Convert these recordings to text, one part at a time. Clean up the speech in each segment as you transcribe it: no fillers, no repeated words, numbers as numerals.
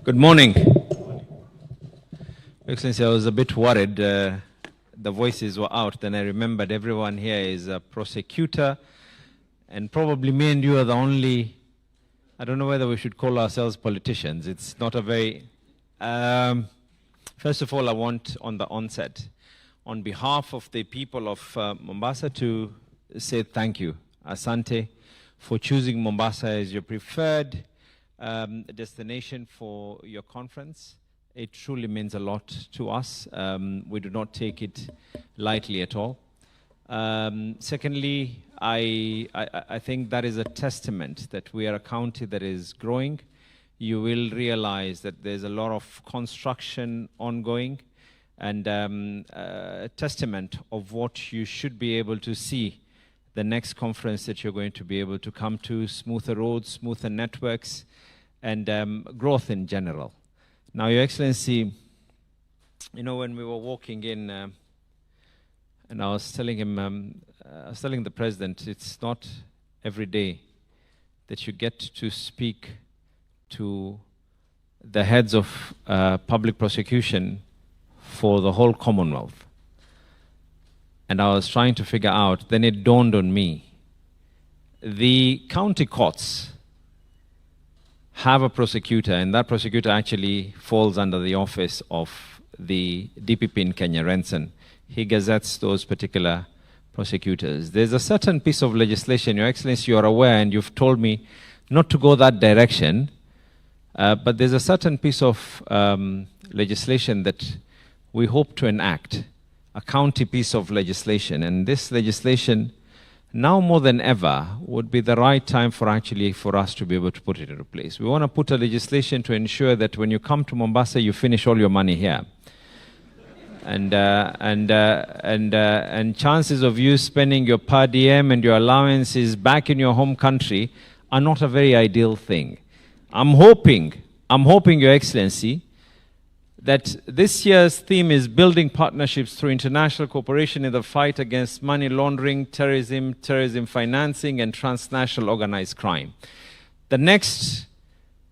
Good morning. Excellency, I was a bit worried. The voices were out. Then I remembered everyone here is a prosecutor, and probably me and you are the only, I don't know whether we should call ourselves politicians. It's not a very, first of all, I want on the onset, on behalf of the people of Mombasa, to say thank you, Asante, for choosing Mombasa as your preferred destination for your conference. It truly means a lot to us. We do not take it lightly at all. Secondly, I think that is a testament that we are a county that is growing. You will realize that there's a lot of construction ongoing, and a testament of what you should be able to see the next conference that you're going to be able to come to: smoother roads, smoother networks, and growth in general. Now, Your Excellency, you know, when we were walking in, and I was telling him, I was telling the President, it's not every day that you get to speak to the heads of public prosecution for the whole Commonwealth. And I was trying to figure out, then it dawned on me, the county courts have a prosecutor, and that prosecutor actually falls under the office of the DPP in Kenya, Renson. He gazettes those particular prosecutors. There's a certain piece of legislation, Your Excellency, you are aware, and you've told me not to go that direction, but there's a certain piece of legislation that we hope to enact, a county piece of legislation, and this legislation, now more than ever, would be the right time for us to be able to put it into place. We want to put a legislation to ensure that when you come to Mombasa, you finish all your money here. And chances of you spending your per diem and your allowances back in your home country are not a very ideal thing. I'm hoping, Your Excellency, that this year's theme is building partnerships through international cooperation in the fight against money laundering, terrorism, terrorism financing, and transnational organized crime. The next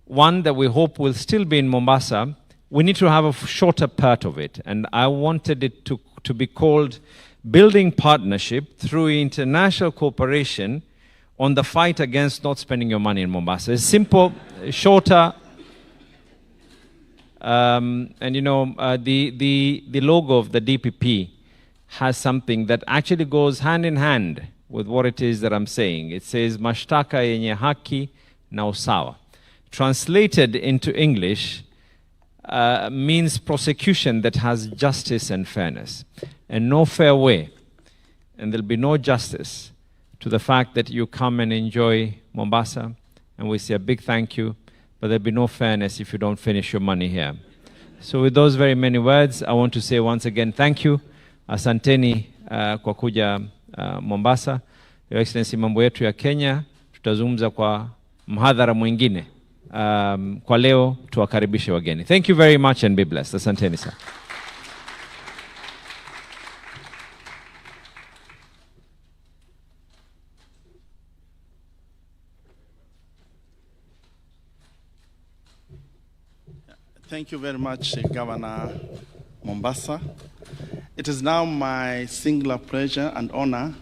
one that we hope will still be in Mombasa, we need to have a shorter part of it, and I wanted it to be called Building Partnership through International Cooperation on the Fight Against Not Spending Your Money in Mombasa. It's simple, shorter. And you know, the logo of the DPP has something that actually goes hand in hand with what it is that I'm saying. It says mashtaka yenye haki na usawa. Translated into English means prosecution that has justice and fairness. And no fair way, and there'll be no justice to the fact that you come and enjoy Mombasa, and we say a big thank you, but there'll be no fairness if you don't finish your money here. So with those very many words, I want to say once again thank you. Asanteni kwa kuja Mombasa. Your Excellency, mambo yetu ya Kenya tutazungumza kwa mhadhara mwingine. Kwa leo tuwakaribishe wageni. Thank you very much and be blessed. Asanteni sana. Thank you very much, Governor Mombasa. It is now my singular pleasure and honor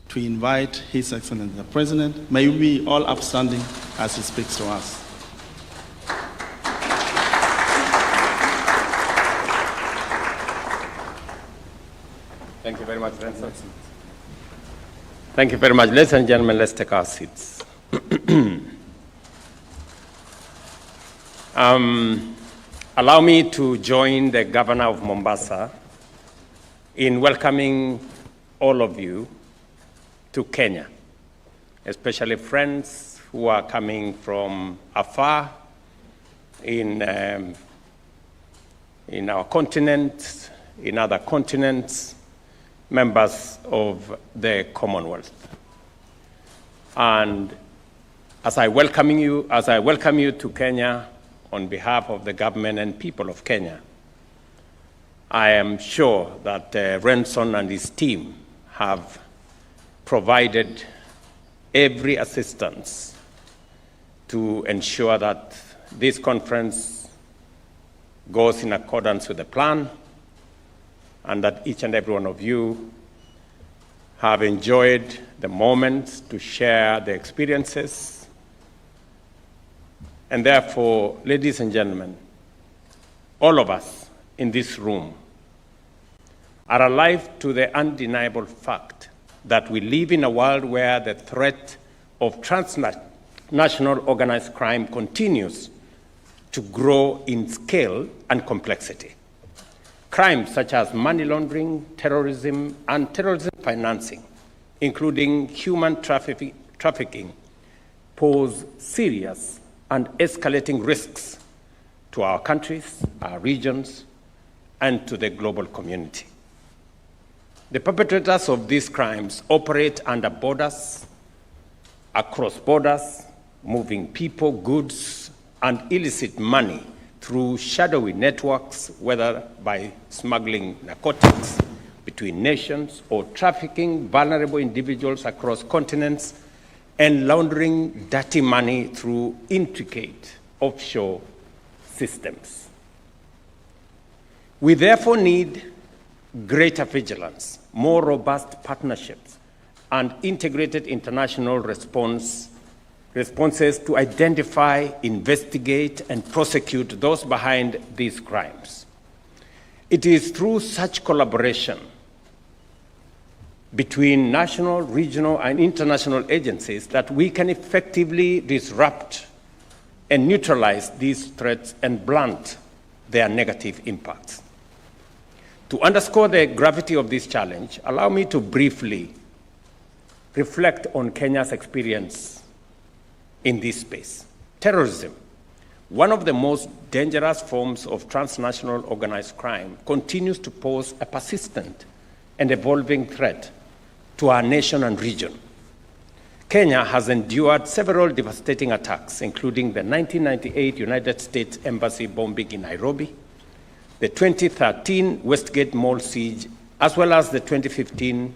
to invite His Excellency the President. May we be all upstanding as he speaks to us. Thank you very much, Renson. Thank you very much. Ladies and gentlemen, let's take our seats. Allow me to join the Governor of Mombasa in welcoming all of you to Kenya, especially friends who are coming from afar in our continent, in other continents, members of the Commonwealth. And as I welcome you to Kenya, on behalf of the government and people of Kenya, I am sure that Renson and his team have provided every assistance to ensure that this conference goes in accordance with the plan, and that each and every one of you have enjoyed the moments to share the experiences. And therefore, ladies and gentlemen, all of us in this room are alive to the undeniable fact that we live in a world where the threat of transnational organized crime continues to grow in scale and complexity. Crimes such as money laundering, terrorism, and terrorism financing, including human trafficking, pose serious and escalating risks to our countries, our regions, and to the global community. The perpetrators of these crimes operate under borders, across borders, moving people, goods, and illicit money through shadowy networks, whether by smuggling narcotics between nations or trafficking vulnerable individuals across continents and laundering dirty money through intricate offshore systems. We therefore need greater vigilance, more robust partnerships, and integrated international responses to identify, investigate, and prosecute those behind these crimes. It is through such collaboration between national, regional, and international agencies that we can effectively disrupt and neutralize these threats and blunt their negative impacts. To underscore the gravity of this challenge, allow me to briefly reflect on Kenya's experience in this space. Terrorism, one of the most dangerous forms of transnational organized crime, continues to pose a persistent and evolving threat to our nation and region. Kenya has endured several devastating attacks, including the 1998 United States Embassy bombing in Nairobi, the 2013 Westgate Mall siege, as well as the 2015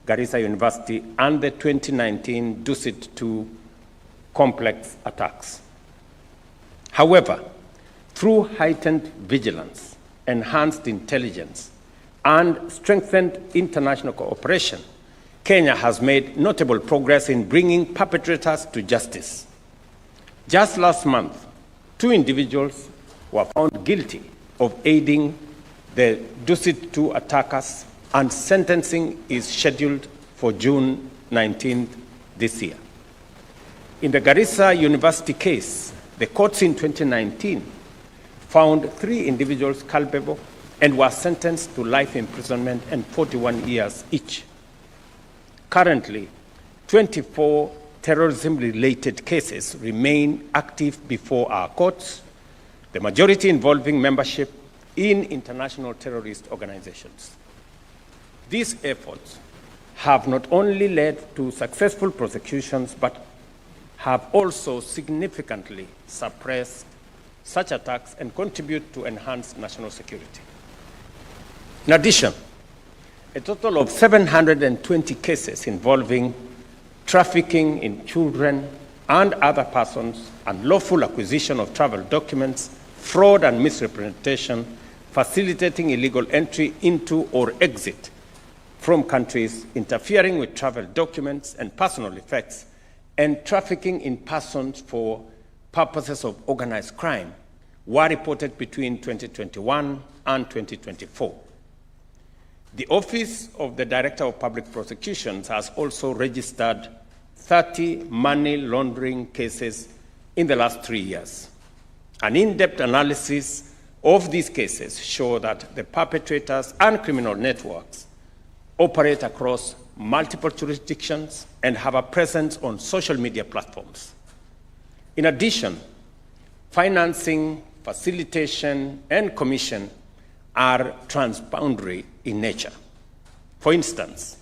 Garissa University and the 2019 Dusit II complex attacks. However, through heightened vigilance, enhanced intelligence, and strengthened international cooperation, Kenya has made notable progress in bringing perpetrators to justice. Just last month, 2 individuals were found guilty of aiding the Dusit II attackers, and sentencing is scheduled for June 19th this year. In the Garissa University case, the courts in 2019 found 3 individuals culpable and were sentenced to life imprisonment and 41 years each. Currently, 24 terrorism-related cases remain active before our courts, the majority involving membership in international terrorist organizations. These efforts have not only led to successful prosecutions, but have also significantly suppressed such attacks and contribute to enhanced national security. In addition, a total of 720 cases involving trafficking in children and other persons, unlawful acquisition of travel documents, fraud and misrepresentation, facilitating illegal entry into or exit from countries, interfering with travel documents and personal effects, and trafficking in persons for purposes of organized crime were reported between 2021 and 2024. The Office of the Director of Public Prosecutions has also registered 30 money laundering cases in the last 3 years. An in-depth analysis of these cases show that the perpetrators and criminal networks operate across multiple jurisdictions and have a presence on social media platforms. In addition, financing, facilitation, and commission are transboundary in nature. For instance,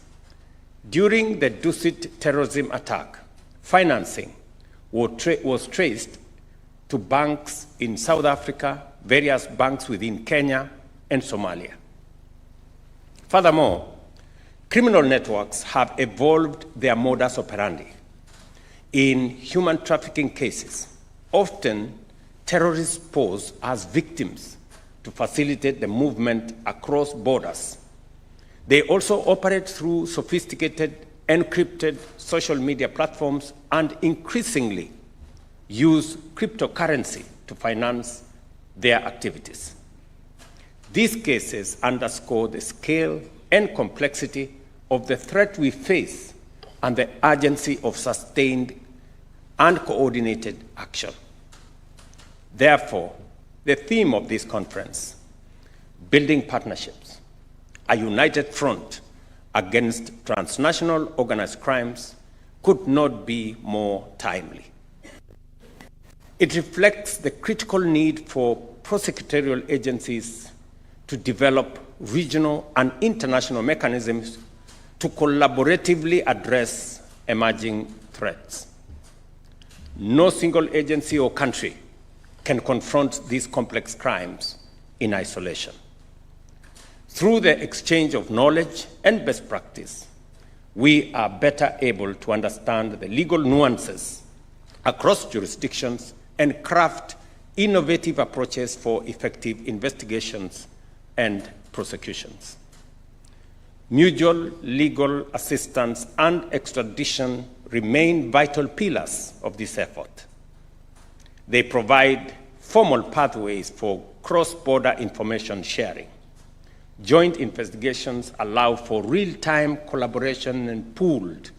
during the Dusit terrorism attack, financing was traced to banks in South Africa, various banks within Kenya, and Somalia. Furthermore, criminal networks have evolved their modus operandi. In human trafficking cases, often terrorists pose as victims to facilitate the movement across borders. They also operate through sophisticated, encrypted social media platforms and increasingly use cryptocurrency to finance their activities. These cases underscore the scale and complexity of the threat we face and the urgency of sustained and coordinated action. Therefore, the theme of this conference, Building Partnerships, a United Front Against Transnational Organized Crimes, could not be more timely. It reflects the critical need for prosecutorial agencies to develop regional and international mechanisms to collaboratively address emerging threats. No single agency or country can confront these complex crimes in isolation. Through the exchange of knowledge and best practice, we are better able to understand the legal nuances across jurisdictions and craft innovative approaches for effective investigations and prosecutions. Mutual legal assistance and extradition remain vital pillars of this effort. They provide formal pathways for cross-border information sharing. Joint investigations allow for real-time collaboration and pooled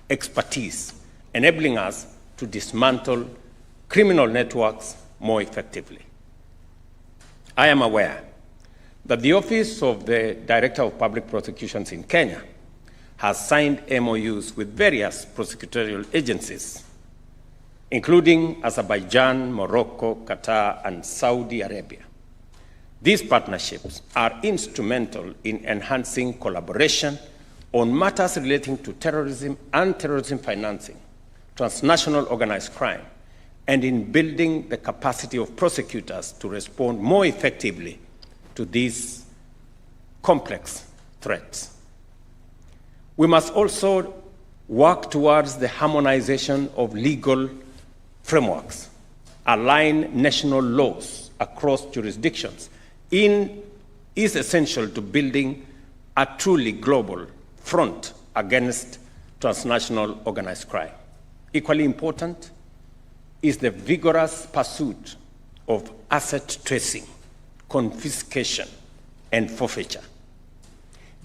expertise, enabling us to dismantle criminal networks more effectively. I am aware that the Office of the Director of Public Prosecutions in Kenya has signed MOUs with various prosecutorial agencies, including Azerbaijan, Morocco, Qatar, and Saudi Arabia. These partnerships are instrumental in enhancing collaboration on matters relating to terrorism and terrorism financing, transnational organized crime, and in building the capacity of prosecutors to respond more effectively to these complex threats. We must also work towards the harmonization of legal frameworks, align national laws across jurisdictions is essential to building a truly global front against transnational organized crime. Equally important is the vigorous pursuit of asset tracing, confiscation, and forfeiture.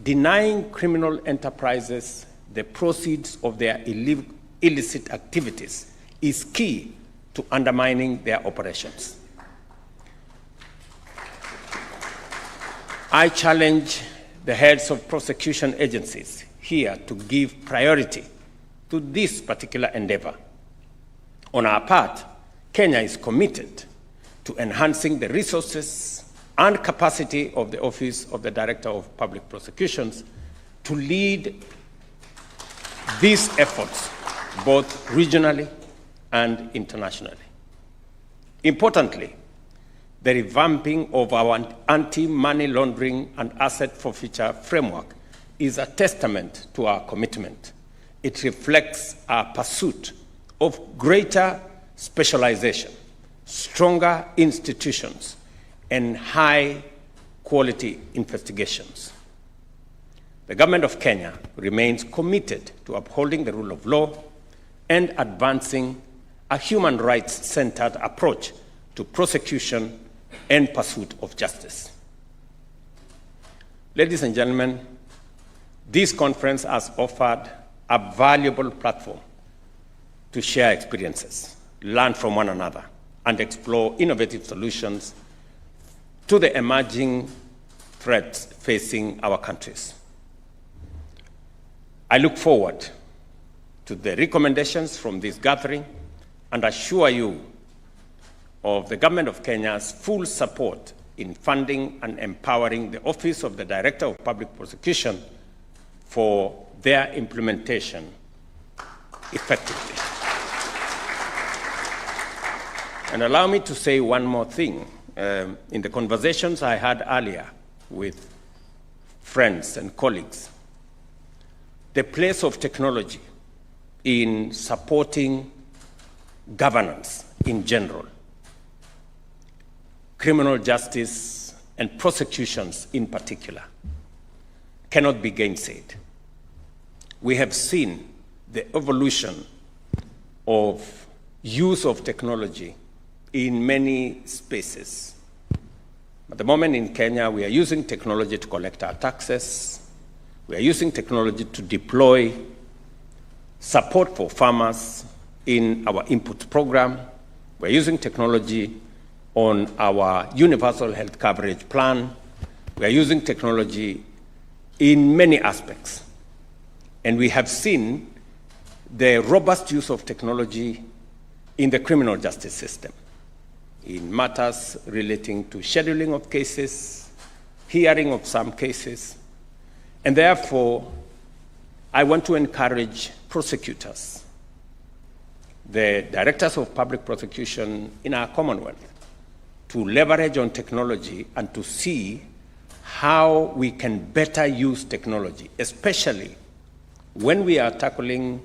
Denying criminal enterprises the proceeds of their illicit activities is key to undermining their operations. I challenge the heads of prosecution agencies here to give priority to this particular endeavor. On our part, Kenya is committed to enhancing the resources and capacity of the Office of the Director of Public Prosecutions to lead these efforts both regionally and internationally. Importantly, the revamping of our anti-money laundering and asset forfeiture framework is a testament to our commitment. It reflects our pursuit of greater specialization, stronger institutions, and high-quality investigations. The government of Kenya remains committed to upholding the rule of law and advancing a human rights-centered approach to prosecution and pursuit of justice. Ladies and gentlemen, this conference has offered a valuable platform to share experiences, learn from one another, and explore innovative solutions to the emerging threats facing our countries. I look forward to the recommendations from this gathering and assure you of the Government of Kenya's full support in funding and empowering the Office of the Director of Public Prosecution for their implementation effectively. And allow me to say one more thing. In the conversations I had earlier with friends and colleagues, the place of technology in supporting governance in general, criminal justice and prosecutions in particular cannot be gainsaid. We have seen the evolution of use of technology in many spaces. At the moment in Kenya, we are using technology to collect our taxes. We are using technology to deploy support for farmers in our input program. We're using technology on our universal health coverage plan. We are using technology in many aspects. And we have seen the robust use of technology in the criminal justice system, in matters relating to scheduling of cases, hearing of some cases. And therefore, I want to encourage prosecutors, the directors of public prosecution in our Commonwealth, to leverage on technology and to see how we can better use technology, especially when we are tackling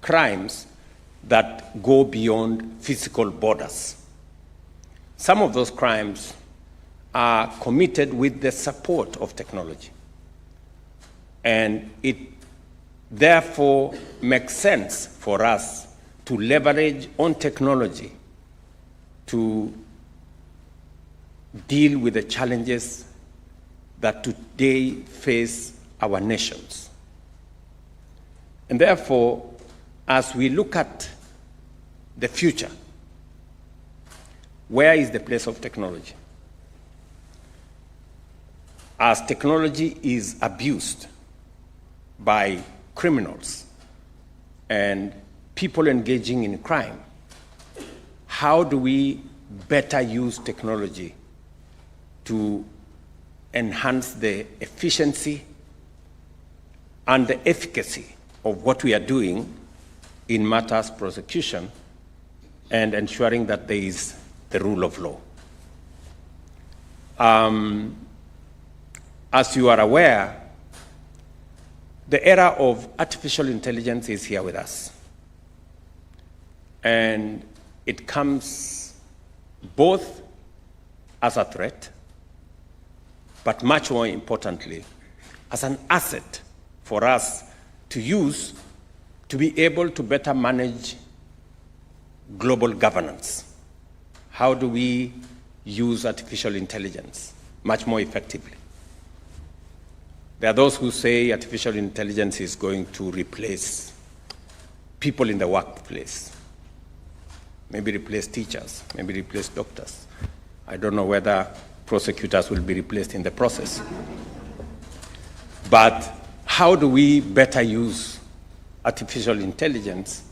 crimes that go beyond physical borders. Some of those crimes are committed with the support of technology. And it therefore makes sense for us to leverage on technology to deal with the challenges that today face our nations. And therefore, as we look at the future, where is the place of technology? As technology is abused by criminals and people engaging in crime, how do we better use technology to enhance the efficiency and the efficacy of what we are doing in matters prosecution and ensuring that there is the rule of law? As you are aware, the era of artificial intelligence is here with us. And it comes both as a threat, but much more importantly, as an asset for us to use to be able to better manage global governance. How do we use artificial intelligence much more effectively? There are those who say artificial intelligence is going to replace people in the workplace, maybe replace teachers, maybe replace doctors. I don't know whether prosecutors will be replaced in the process. But how do we better use artificial intelligence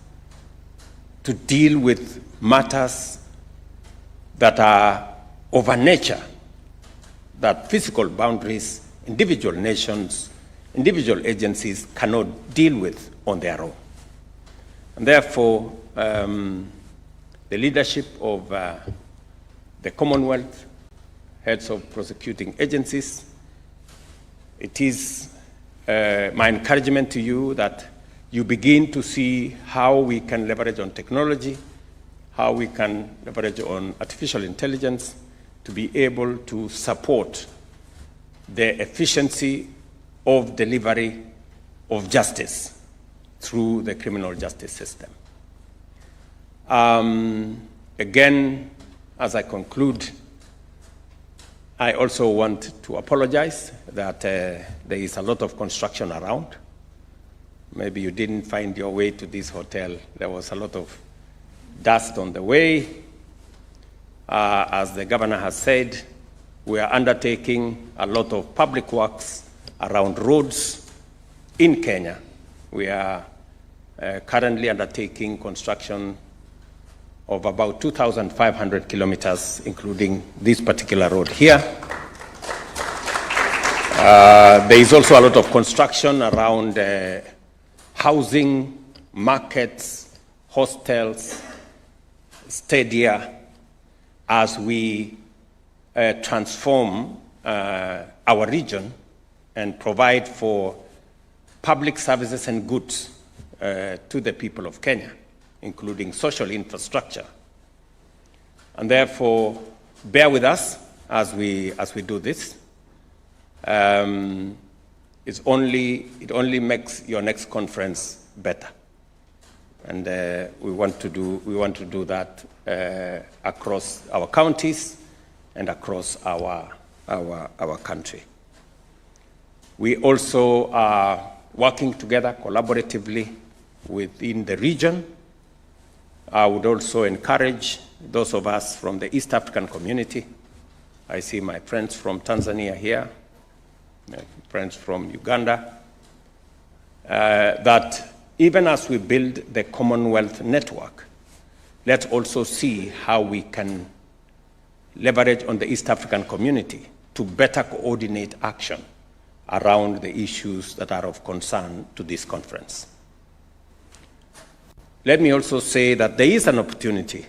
to deal with matters that are of a nature that physical boundaries, individual nations, individual agencies cannot deal with on their own? And therefore, the leadership of the Commonwealth, heads of prosecuting agencies, it is my encouragement to you that you begin to see how we can leverage on technology, how we can leverage on artificial intelligence to be able to support the efficiency of delivery of justice through the criminal justice system. Again, as I conclude, I also want to apologize that there is a lot of construction around. Maybe you didn't find your way to this hotel. There was a lot of dust on the way. As the governor has said, we are undertaking a lot of public works around roads in Kenya. We are currently undertaking construction of about 2,500 kilometers, including this particular road here. There is also a lot of construction around housing, markets, hostels, stadia, as we transform our region and provide for public services and goods to the people of Kenya, including social infrastructure. And therefore, bear with us as we do this. It only makes your next conference better, and we want to do that across our counties and across our country. We also are working together collaboratively within the region. I would also encourage those of us from the East African community. I see my friends from Tanzania here, my friends from Uganda, that even as we build the Commonwealth network, let's also see how we can leverage on the East African community to better coordinate action around the issues that are of concern to this conference. Let me also say that there is an opportunity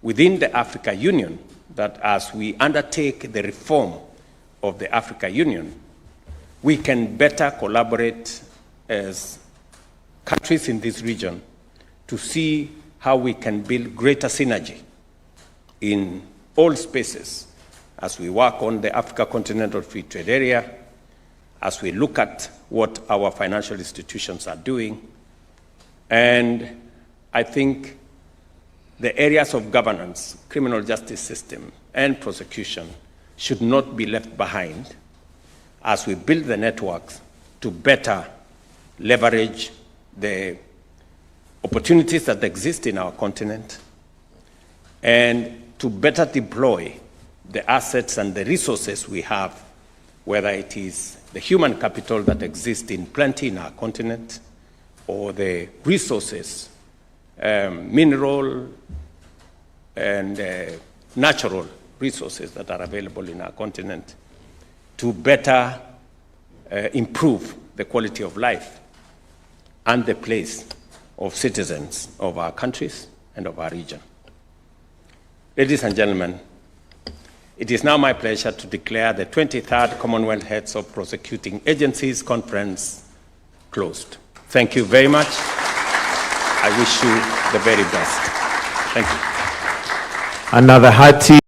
within the Africa Union that as we undertake the reform of the Africa Union, we can better collaborate as countries in this region to see how we can build greater synergy in all spaces as we work on the Africa Continental Free Trade Area, as we look at what our financial institutions are doing. And I think the areas of governance, criminal justice system, and prosecution should not be left behind as we build the networks to better leverage the opportunities that exist in our continent and to better deploy the assets and the resources we have, whether it is the human capital that exists in plenty in our continent or the resources, mineral and natural resources that are available in our continent, to better improve the quality of life and the place of citizens of our countries and of our region. Ladies and gentlemen, it is now my pleasure to declare the 23rd Commonwealth Heads of Prosecuting Agencies Conference closed. Thank you very much. I wish you the very best. Thank you. Another hearty